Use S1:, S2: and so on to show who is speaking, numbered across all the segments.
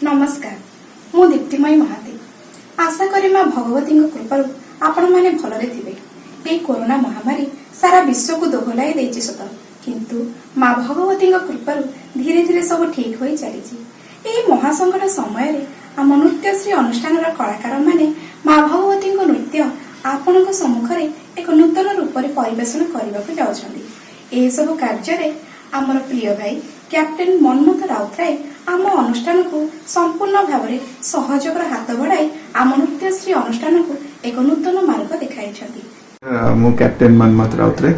S1: नमस्कार मु दीप्तिमयी महाती आशा करी माँ भगवती कृपारू आपण मैंने भलरे थिबे। ए कोरोना महामारी सारा विश्व को दोहलाई देछि सत, किंतु माँ भगवती कृपारू धीरे धीरे सब ठीक हो चली। ए महासंकट समय रे आम नृत्यश्री अनुष्ठान कलाकार माने माँ भगवती नृत्य आपण सम्मुख में एक नूतन रूप में परिवेशन करने जाउछंदी। ए सब कार्य आमर प्रिय भाई कैप्टेन मनमोहन राउतराय आम अनुष्ठान को संपूर्ण भाव में सहयोग हाथ बढ़ाई आम नृत्यश्री अनुष्ठान को एक नूतन मार्ग देखाई।
S2: मु captain Manmohan Routray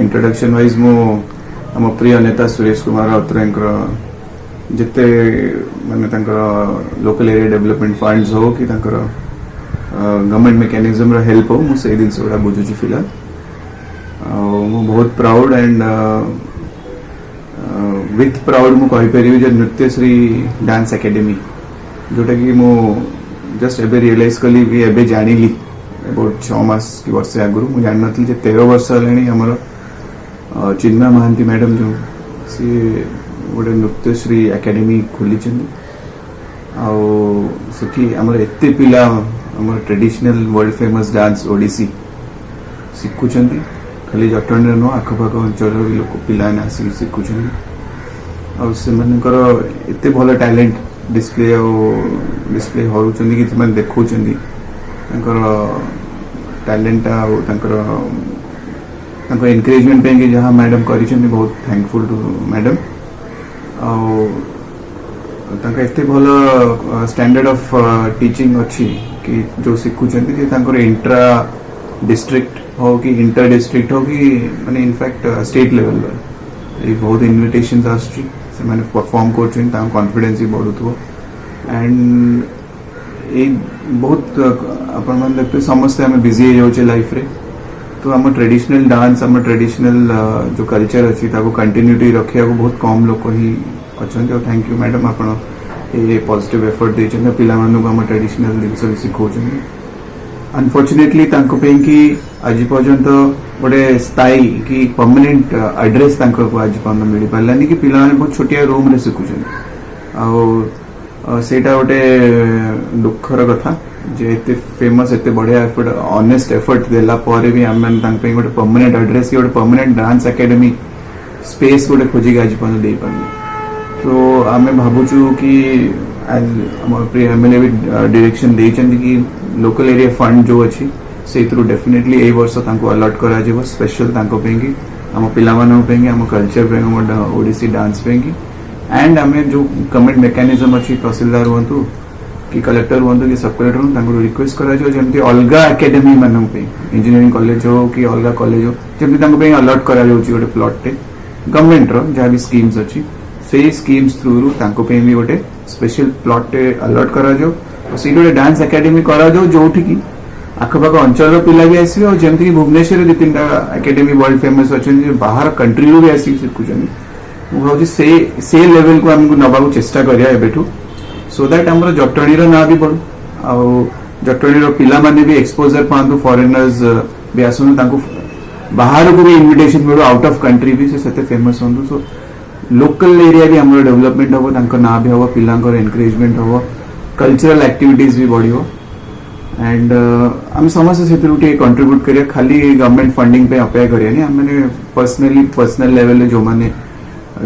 S2: introduction wise मु आम प्रिय नेता सुरेश कुमार राउतराय जिते माने लोकल एरिया डेवलपमेंट फंड्स हो कि गवर्नमेंट मेकानिज्म हेल्प हो मुझे जिन गुड़ा बुझुची फिलहाल मु बहुत प्राउड एंड विथ प्राउड मु कहीपरि जो नृत्यश्री डांस एकेडमी जोटा कि मु जस्ट एबे रियलाइज कली भी एबे जानिली अबाउट 6 मास की वर्ष आगु मु जान नथली जे 13 वर्ष हलानी हमर चिन्मय महांती मैडम जो सी गोटे नृत्यश्री एकेडमी खोली आठी आमर एते पिला आमर traditional world famous dance Odissi शिखुंट खाली जटणी नुह आखपाख अंचल लोक पिला आसिक शिखुं एते भल टैलेंट डिस्प्ले डिस्प्ले हरुचंदी कि से देखौं टैलेंट एनकरेजमेंट पे कि जहाँ मैडम कर बहुत थैंकफुल टू मैडम एते भल स्टैंडर्ड ऑफ टीचिंग अच्छी कि जो शिखुं इंट्रा डिस्ट्रिक्ट हो कि इंटर डिस्ट्रिक्ट हो कि माने इनफैक्ट स्टेट लेवल पर बहुत इनविटेशंस आसुची से माने परफॉर्म करछन कॉन्फिडेंस भी बढ़ुथो एंड ए बहुत अपन मन देखते समस्त हमें बिजी हो जाउचे लाइफ रे तो हम ट्रेडिशनल डांस हम ट्रेडिशनल जो कल्चर अच्छी ताको कंटिन्यूटी रखिया को बहुत कम लोक ही अछन। और थैंक यू मैडम आपण ए पॉजिटिव एफर्ट देछन पिला मानु को हम ट्रेडिशनल जिंस सिखौछन। अनफॉर्चुनेटली कि आज पर्यंत गोटे स्थायी कि परमानेंट एड्रेस आज पर्यटन मिल पारानी कि पिला बहुत छोटिया रूम रे शिखुन सेटा गोटे दुखर कथा जे एते फेमस एते बढ़िया एफर्ट ऑनेस्ट एफर्ट देला परे भी आम गोटे परमानेंट एड्रेस गोटे परमानेंट डांस एकेडमी स्पेस गोटे खोजिक आज पर्यटन दे पारनी। तो आम भावुचु कि प्रिय एमएलए भी डायरेक्शन देइछन कि लोकल एरिया फंड जो अच्छी से डेफिनेटली ए वर्ष अलॉट करा स्पेशल कि आम पिला आम कल्चर ओडिसी डांस एंड आम जो गवर्नमेंट मेकानिज्म अच्छी तहसीलदार हूँ कि कलेक्टर हूँ कि सब कलेक्टर हूँ रिक्वेस्ट करमती अलग एकेडमी मान इंजीनियरिंग कॉलेज हो कि अलग कॉलेज हो जमी अलॉट करा गोटे प्लॉटे गवर्नमेंट जहाँ भी स्कीम्स अच्छी से स्कीम्स थ्रू भी गोटे स्पेशल प्लॉटे अलॉट करा से गोटे डांस एकेडमी करा जो कि आखपाख अंचल पिला भी आसवे और जमती भुवनेश्वर 2-3 एकेडमी वर्ल्ड फेमस अच्छे बाहर कंट्री भी आसिक शिखुं मुझे से लेवल को आमको नवा चेष्टा करा सो दैट आम जटणी ना भी बढ़ू आ जटणी पिला माने भी एक्सपोजर पातु फॉरेनर्स भी आसन बाहर को भी इनविटेशन मिलू आउट ऑफ कंट्री भी से फेमस हूँ। सो लोकल एरिया भी आम डेवलपमेंट हम ना भी हम पिला एनकरेजमेंट हम कल्चरल एक्टिविटीज भी बढ़ो एंड आम समस्त से कंट्रीब्यूट करिया खाली गवर्नमेंट फंडिंग पे अपेक्षा करिया आम पर्सनल लेवल जो मैंने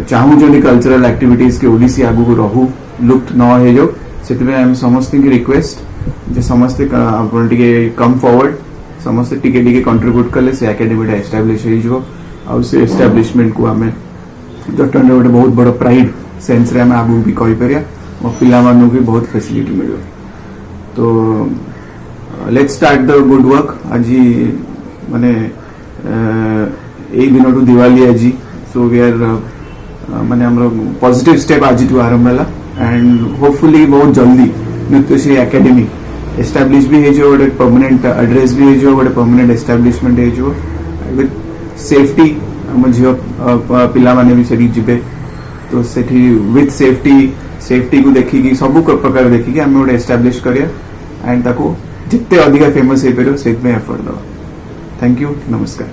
S2: चाहूँ कल्चरल एक्टिविटीज के ओडिसी आगु रहू लुप्त न हो जाओ से समस्त की रिक्वेस्ट जे समस्ते कम फॉरवर्ड समस्ते टिके कंट्रीब्यूट कले से एकेडमी एस्टाब्लिश हो से एस्टाब्लिशमेंट को आम जटन गोटे बहुत बड़ प्राइड सेन्स रे आम आगु भी कहीपर मो पिला भी बहुत फैसिलिटी मिले। तो let's start the good work आज माने दिन टू दिवाली आज सो वी आर माने हमरो पॉजिटिव स्टेप आज टू आरंभ है एंड होपफुली बहुत जल्दी नृत्यश्री एकेडमी एस्टाब्लिश भी हो गोटे परमानेंट एड्रेस भी हो गोटे परमानेंट एस्टाब्लिशमेंट हो विथ सेफ्टी आम झील पिला माने भी सेठी जिबे तो सेठी विथ सेफ्टी को देखिकी सब प्रकार देखिकी आम गोटे एस्टाब्लिश करिया एंड ताको जिते अधिक फेमस हो पार से एफर्ट दवा। थैंक यू नमस्कार।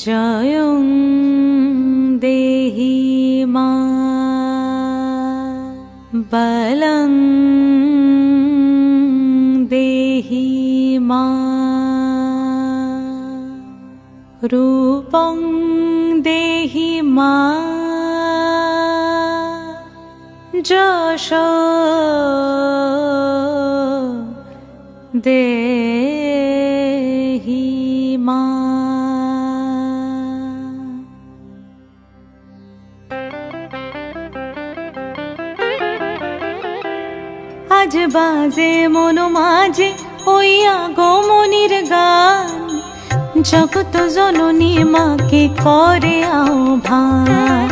S3: জয়ং দেহি মা বলং দেহি মা রূপং দেহি মা যশ দেহি মা। আজ বাজে মন মাঝে ওই আগমনির গান, জগত জননী মাকে করে আহ্বান,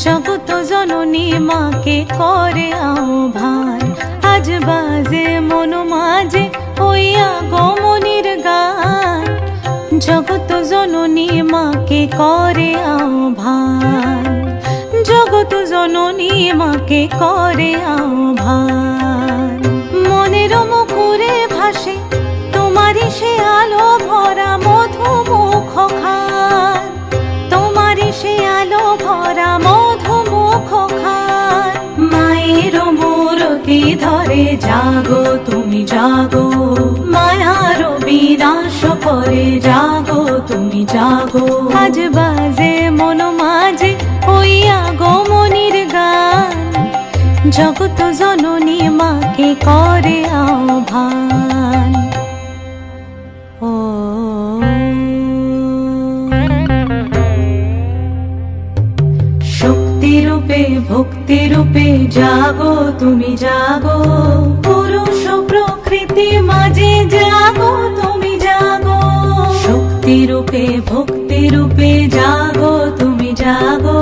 S3: জগত জননী মাকে করে আহ্বান। আজ বাজে মন মাঝে ওই আগমনির গান, জগত জননী মাকে করে আহ্বান, জগত জননী মাকে করে আহ্বান। মনের মুখরে ভাসে তোমারই সে আলো ভরা মধুমুখ খান, তোমারই সে আলো ভরা মধুমুখ খান। মায়ের মূরতি ধরে জাগো তুমি জাগো, মায়ার বিনাশ করে জাগো তুমি জাগো। আজ বাজে মন মাঝে ওই আগমনির গান, জগত জননী মাকে করে আহ্বান। ও শক্তি রূপে ভক্তি রূপে জাগো তুমি জাগো, পুরুষ প্রকৃতি মাঝে জাগো তুমি জাগো। শক্তি রূপে ভক্তি রূপে জাগো তুমি জাগো,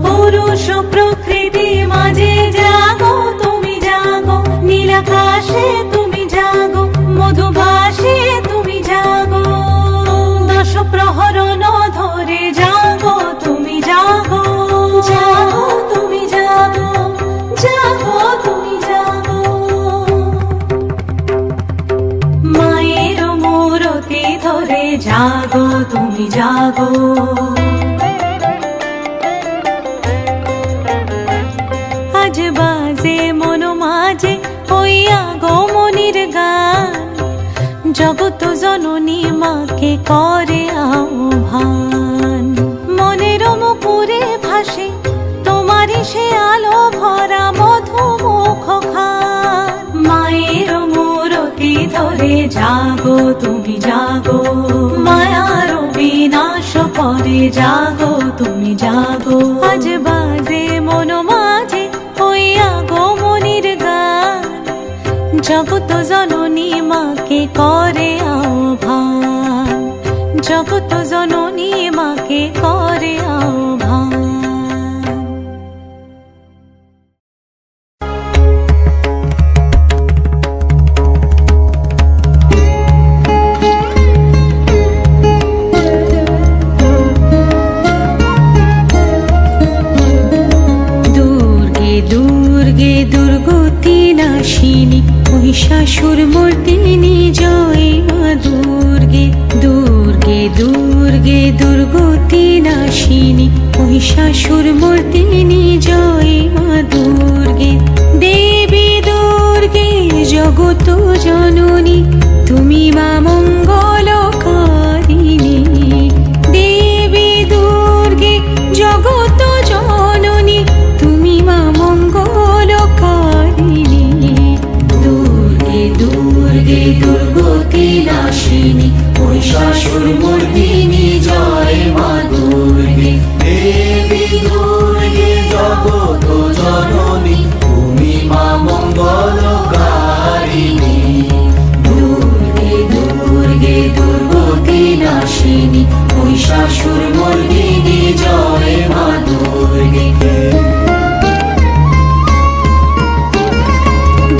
S3: পুরুষ প্রকৃতি মাঝে জাগো তুমি জাগো। নীলাকাশে তুমি জাগো, মধুভাসে তুমি জাগো, দশ প্রহরণ ধরে জাগো তুমি জাগো, জাগো তুমি জাগো, জাগো তুমি জাগো। মায়ের মূরতি ধরে জাগো তুমি জাগো। আজ বাজে মন মাঝে ওই আগমনির গান, জগত জননী মাকে করে আহ্বান। মনের মুখরে ভাসে তোমারই সে আলো ভরা মধুমুখ খান। মায়ের মূরতি ধরে জাগো তুমি জাগো, মায়ার বিনাশ করে জাগো তুমি জাগো। আজ বাজে মন মাঝে ওই আগমনির গান, জগত জননী মাকে করে আহ্বান, জগত জননী মাকে করে আহ্বান। দুর্গতি নাশিনী মহিষাসুর মর্দিনী জয় মা দুর্গে। দুর্গে দুর্গে দুর্গতি নাশিনী মহিষাসুর মর্দিনী জয় মা দুর্গে। দেবী দুর্গে জগত জননী তুমি মা মঙ্গলকারিণী। দেবী দুর্গে জগত জননী তুমি মা মঙ্গলকারিণী। দুর্গে দুর্গে দুর্গতি নাশিনী মহিষাসুর মর্দিনী জয় মা দুর্গে।
S4: দেবী দুর্গে জগত জননী তুমি মা মঙ্গলকারিণী।
S3: দুর্গে দুর্গে দুর্গতি নাশিনী মহিষাসুর মর্দিনী জয় মা দুর্গে।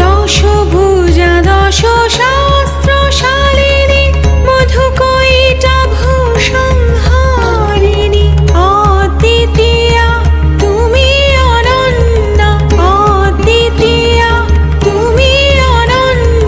S3: দশভুজা দশ শাস্ত্রশালিনী মধুকৈটা ভূসংহারিণী। অদ্বিতীয়া তুমি অনন্যা, অদ্বিতীয়া তুমি অনন্যা।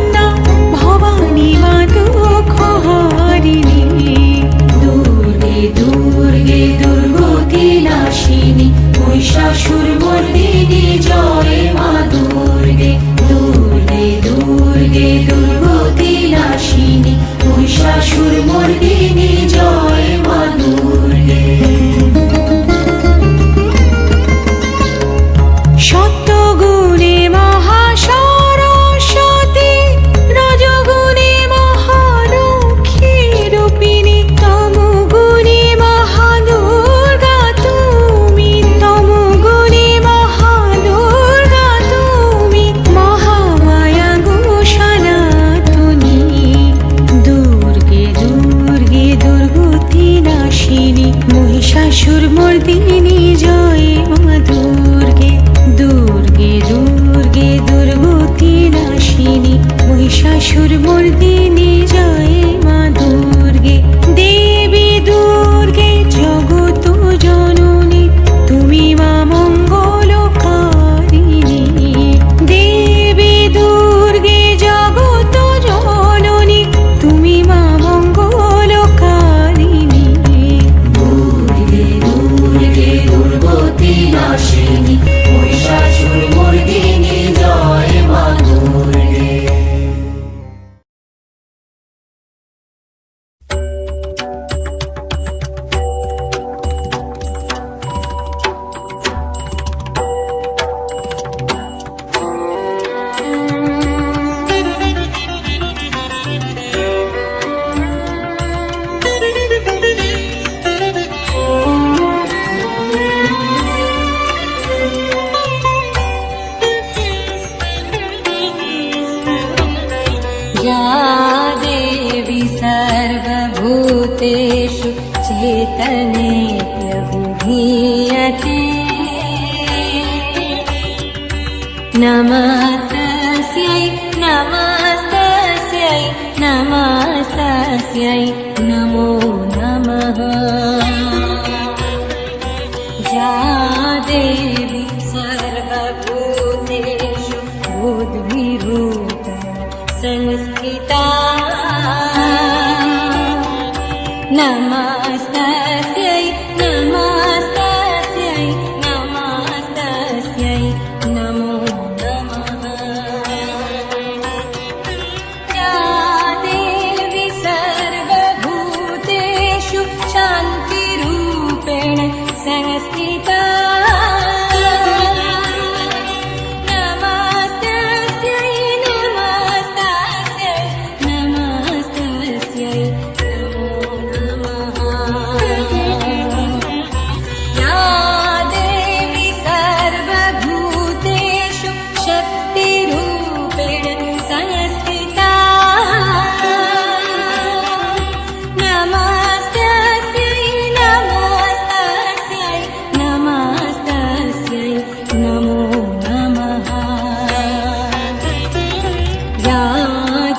S4: মহিষাসুরমর্দিনী জয় মা দুর্গে দুর্গে দুর্গে দুর্গতি নাশিনী মহিষাসুরমর্দিনী জয় মা দুর্গে
S3: সত্যগুণে মহাসরস্বতী রজগুণে মহালক্ষ্মী রূপিণী তমগুণে মহাদুর্গা তুমি তমগুণে মহাদুর্গা তুমি মহামায়া গো সনাতনী দুর্গে দুর্গে দুর্গতি নাশিনী মহিষাসুরমর্দিনী জয় মা দুর্গে দুর্গে দুর্গে দুর্গতি নাশিনী মহিষাসুরমর্দিনী জয় মা দুর্গে দেবী দুর্গে জগত জননী তুমি মা মঙ্গলকারিণী দেবী দুর্গে জগত জননী তুমি মা মঙ্গলকারিণী
S4: দুর্গে দুর্গে দুর্গতি নাশিনী মহিষাসুরমর্দিনী জয় মা দুর্গে
S3: या देवी सर्वभूतेषु चेतनेऽप्यभिधीयते नमस्तस्यै नमस्तस्यै नमस्तस्यै नमो नमः या देवी सर्वभूतेषु बुद्धिरूपेण संस्थिता नमस्तस्यै नमस्तस्यै नमस्तस्यै नमो नमः या देवी सर्वभूतेषु शान्तिरूपेण संस्थिता नमस्तस्यै नमस्तस्यै नमस्तस्यै नमो नमः या देवी सर्वभूतेषु शक्तिरूपेण संस्थिता नमस्तस्यै नमस्तस्यै नमस्तस्यै नमो नमः या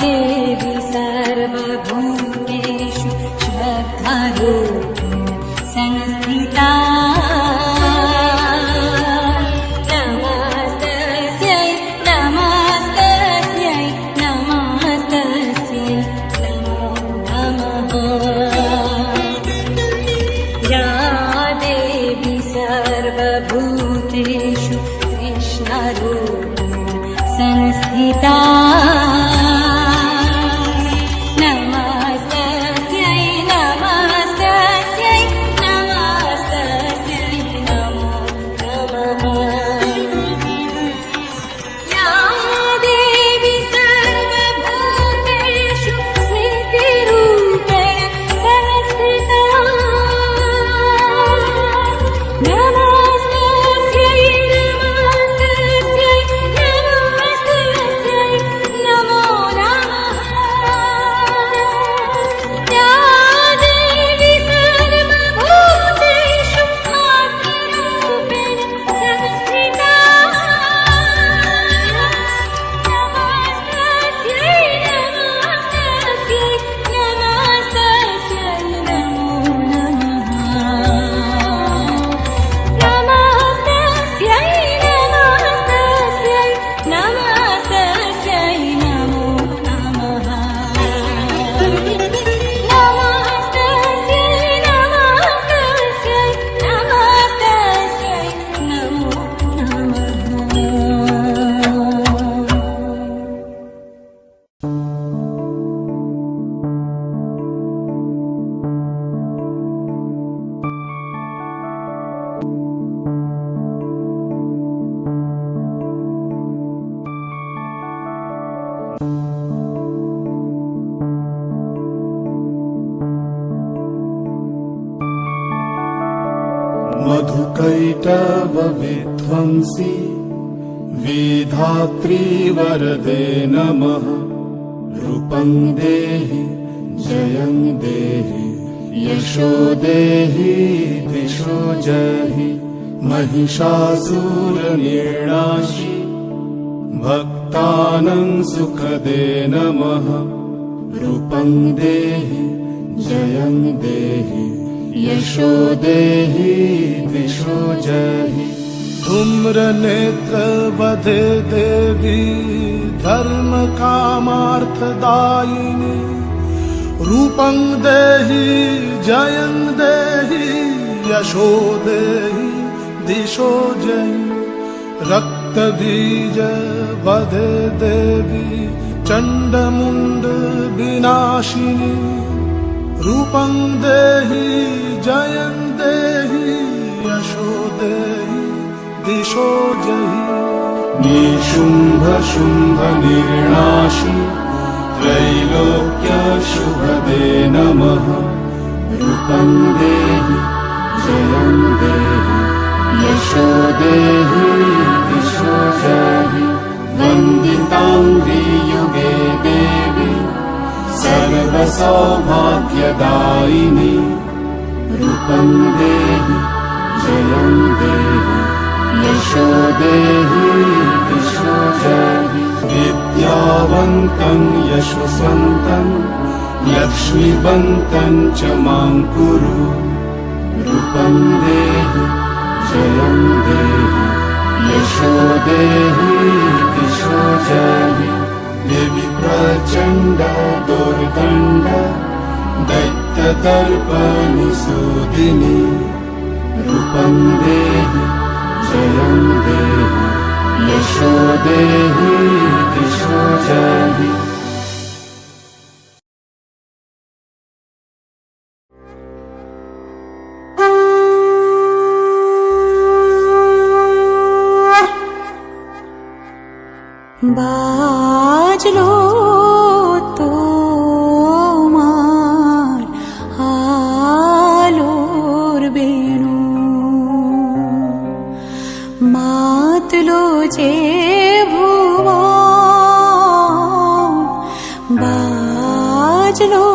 S3: देवी सर्वभूतेषु श्रद्धारूपेण संस्थिता नमस्तस्यै नमस्तस्यै नमस्तस्यै नमो नमः या देवी सर्वभूतेषु कृष्णरूपेण संस्थिता नमस्तस्यै नमस्तस्यै नमस्तस्यै नमो नमः या देवी सर्वभूतेषु स्मृतिरूपेण संस्थिता नमस्तस्यै नमस्तस्यै नमस्तस्यै नमो
S5: कैटव विध्वंसी विधात्री वरदे नमः रूपं देहि जयं देहि यशो देहि दिशो जहि महिषासुरनिर्णाशि भक्तानां सुखदे नमः रूपं देहि जयं देहि यशो देहि दिशो जहि धूम्रनेत्रवधे देवी धर्मकामार्थदायिनी रूपं देहि जयं देहि यशो देहि दिशो जहि रक्तबीज वधे देवी चण्डमुण्ड विनाशिनी रूपं देहि जयं देहि यशो देहि दिशो जहि निशुम्भ शुम्भ निर्णाशि त्रैलोक्यशुभदे नमः रूपं देहि जयं देहि यशो देहि दिशो जहि वन्दिताङ्घ्रियुगे देवी सर्वसौभाग्यदायिनी रूपं देहि जयं देहि यशो देहि दिशो जहि विद्यावन्तं यशस्वन्तं लक्ष्मीवन्तं च मां कुरु रूपं देहि जयं देहि यशो देहि दिशो जहि देवी प्रचण्ड दुर्दण्ड दैत्यदर्पनिसूदिनी रूपं देहि जयं देहि यशो देहि दिशो जहि
S6: बाजलो तोमार आलोर बेणु मातलो जे भुवन बाजलो